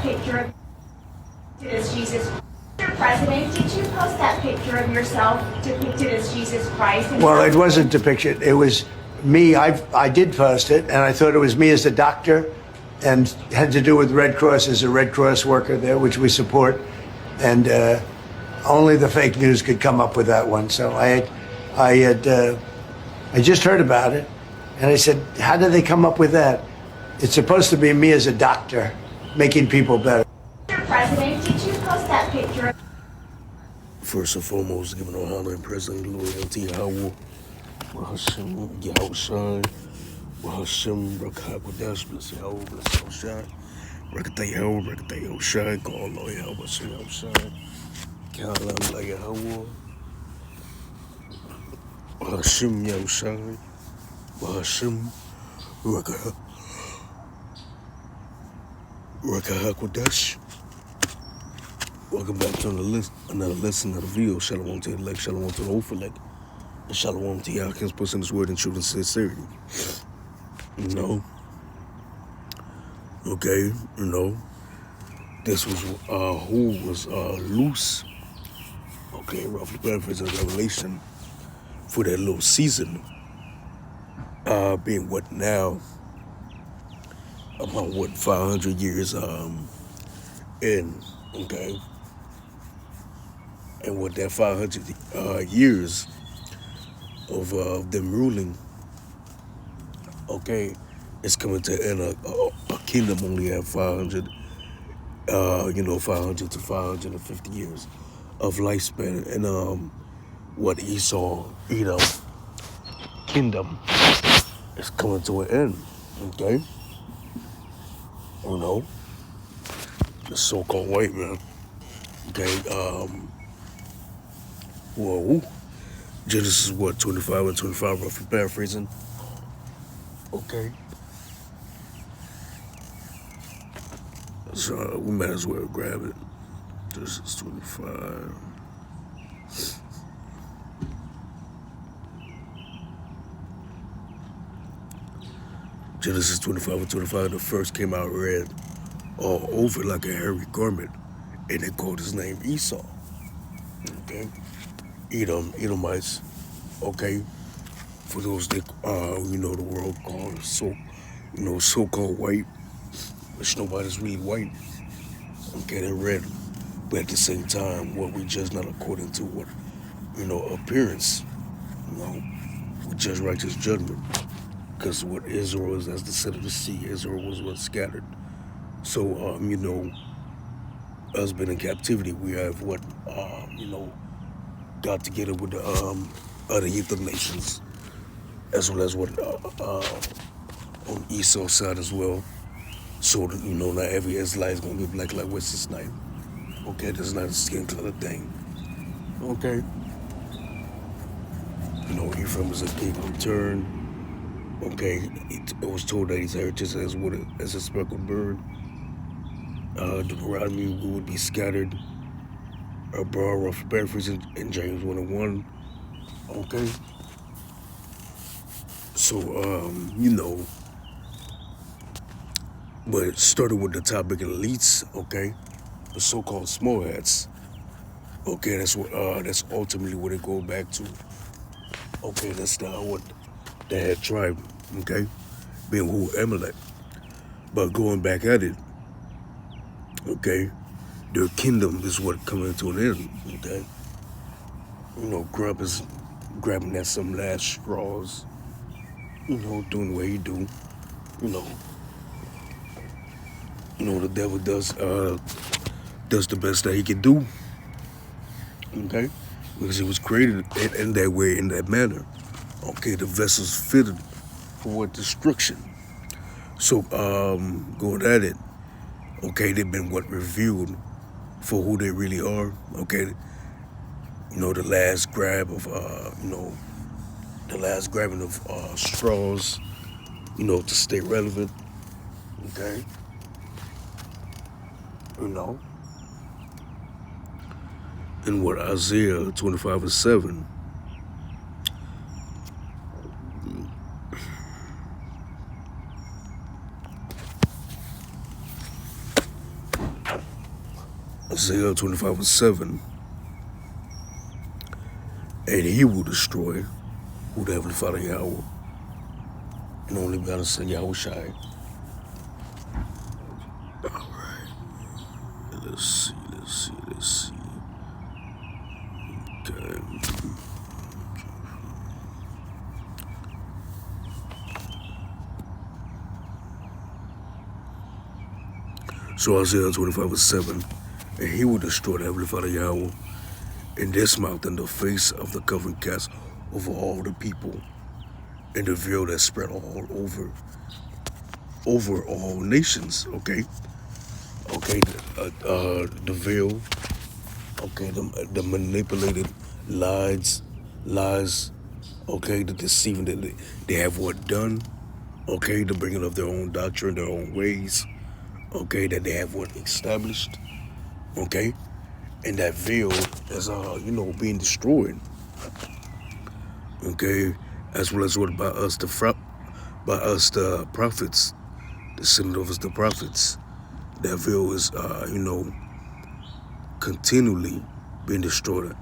picture of as Jesus. Mr. President, did you post that picture of yourself depicted as Jesus Christ? Well, it wasn't depicted. It was me. I did post it, and I thought it was me as a doctor, and had to do with Red Cross as a Red Cross worker there, which we support. And only the fake news could come up with that one. So I just heard about it, and I said, "How did they come up with that?" It's supposed to be me as a doctor, making people better. Mr. President, did you post that picture? First and foremost, giving honor and President loyalty Yahweh, Hashem, Yahushai, Hashem, Rakah, Kodesh, bless Yahweh, bless Yahushai, Rakatay Yahweh, Rakatay Yahushai, call Lord Yahweh, Hashem, Yahushai, Kalam La Yahweh, Hashem, Yahushai, Hashem, Rakah Kodesh. Welcome back to another lesson of the video. Shalom to the elect, shalom to the old-elect, and shalom to Yahweh's person this word in truth and sincerity. You know, okay, you know, this was who was loose, okay, roughly paraphrasing Revelation for that little season, being what now, about what 500 years in, okay. And with that 500 years of them ruling, okay, it's coming to end. A kingdom only have 500, 500 to 550 years of lifespan. And what Esau, kingdom is coming to an end, okay? You know, the so-called white man, okay? Whoa, Genesis 25 and 25, roughly paraphrasing. Okay. So we might as well grab it. Genesis 25. Genesis 25 and 25, the first came out red all over like a hairy garment, and they called his name Esau. Okay. Edomites, okay, for those that, the world called so-called white, which nobody's really white, okay, they're red, but at the same time, what we judge not according to what, appearance, we judge righteous judgment, because what Israel is as the set of the sea, Israel was what scattered, so, us being in captivity, we have what, got together with the other heathen nations, as well as what on Esau's side as well. So not every Israelite is gonna be black like Wesley Snipes. Okay, that's not a skin color thing. Okay. Ephraim is a kingdom turn. Okay, it was told that his heritage as a speckled bird. Deuteronomy would be scattered. Broad rough paraphrasing in James 1:1. Okay. So, but it started with the topic of elites, okay? The so-called small hats. Okay, that's ultimately what it goes back to. Okay, that's what the head tribe, okay? Being who Amalek. But going back at it, okay, their kingdom is what coming to an end, okay? Grub is grabbing at some last straws, doing what he do, the devil does the best that he can do, okay? Because he was created in that way, in that manner, okay? The vessel's fitted for what destruction. So, going at it, okay, they've been revealed for who they really are, okay? The last grab of, the last grabbing of straws, to stay relevant, okay? And what Isaiah 25:7, Isaiah 25:7, and he will destroy who the Heavenly Father Yahweh and only begotten Son Yahweh Shai. Alright. Let's see. Okay. So Isaiah 25:7, and he will destroy the Heavenly Father Yahweh in this mouth and the face of the covenant cast over all the people, and the veil that spread all over all nations. Okay, the veil. Okay, the manipulated lies. Okay, the deceiving that they have what done. Okay, the bringing of their own doctrine, their own ways. Okay, that they have what established. Okay, and that veil is being destroyed. Okay, as well as what by us the prophets, the sending of us the prophets. That veil is continually being destroyed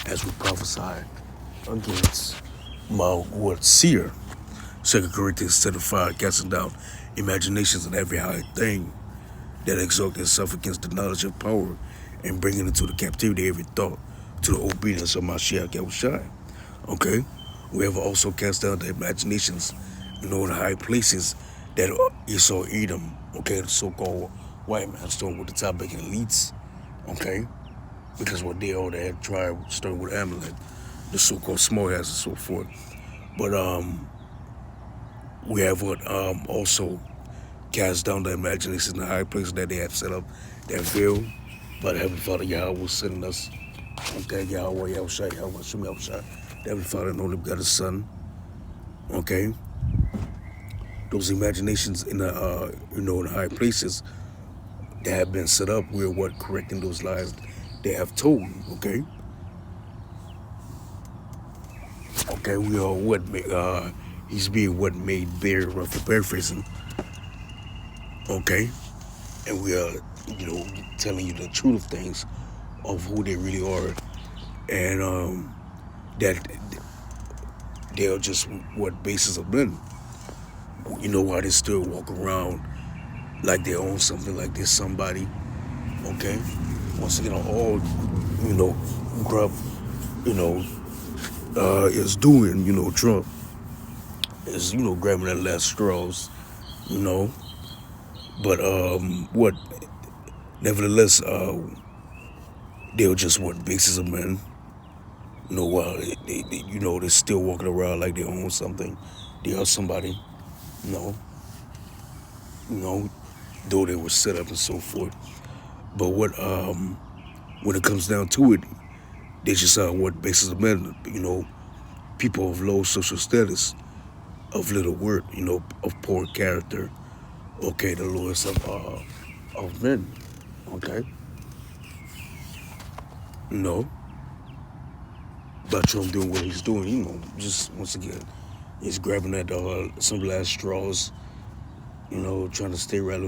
as we prophesy against my word seer. 2 Corinthians 10:5, casting down imaginations and every high thing that exalt itself against the knowledge of power, and bringing into the captivity every thought to the obedience of Mashiach Yahushua. Okay, we have also cast down the imaginations, in the high places that Esau Edom, okay, the so-called white man, starting with the topic and elites, okay, because what they all had tried starting with Amalek, the so-called small hats and so forth. But we have what also cast down the imaginations in the high places that they have set up that veil. But Heavenly Father Yahweh was sending us, okay, Yahweh Yahushua, Yahweh Shem Yahushua, the Heavenly Father and only begotten Son, okay. Those imaginations in the in the high places that have been set up, we're what correcting those lies they have told, okay. Okay, we are what he's being what made bare, roughly paraphrasing, okay, and we are telling you the truth of things, of who they really are, and that they are just what bases of men. Why they still walk around like they own something, like they're somebody. Okay, once again, all grub, is doing. Trump is grabbing that last straws, but what? Nevertheless, they're just what bases of men. While they're still walking around like they own something, they are somebody. No, though they were set up and so forth. But what when it comes down to it, they just are what bases of men. People of low social status, of little worth. Of poor character. Okay, the lowest of men. Okay. But Trump doing what he's doing, just once again, he's grabbing at some last straws, trying to stay relevant.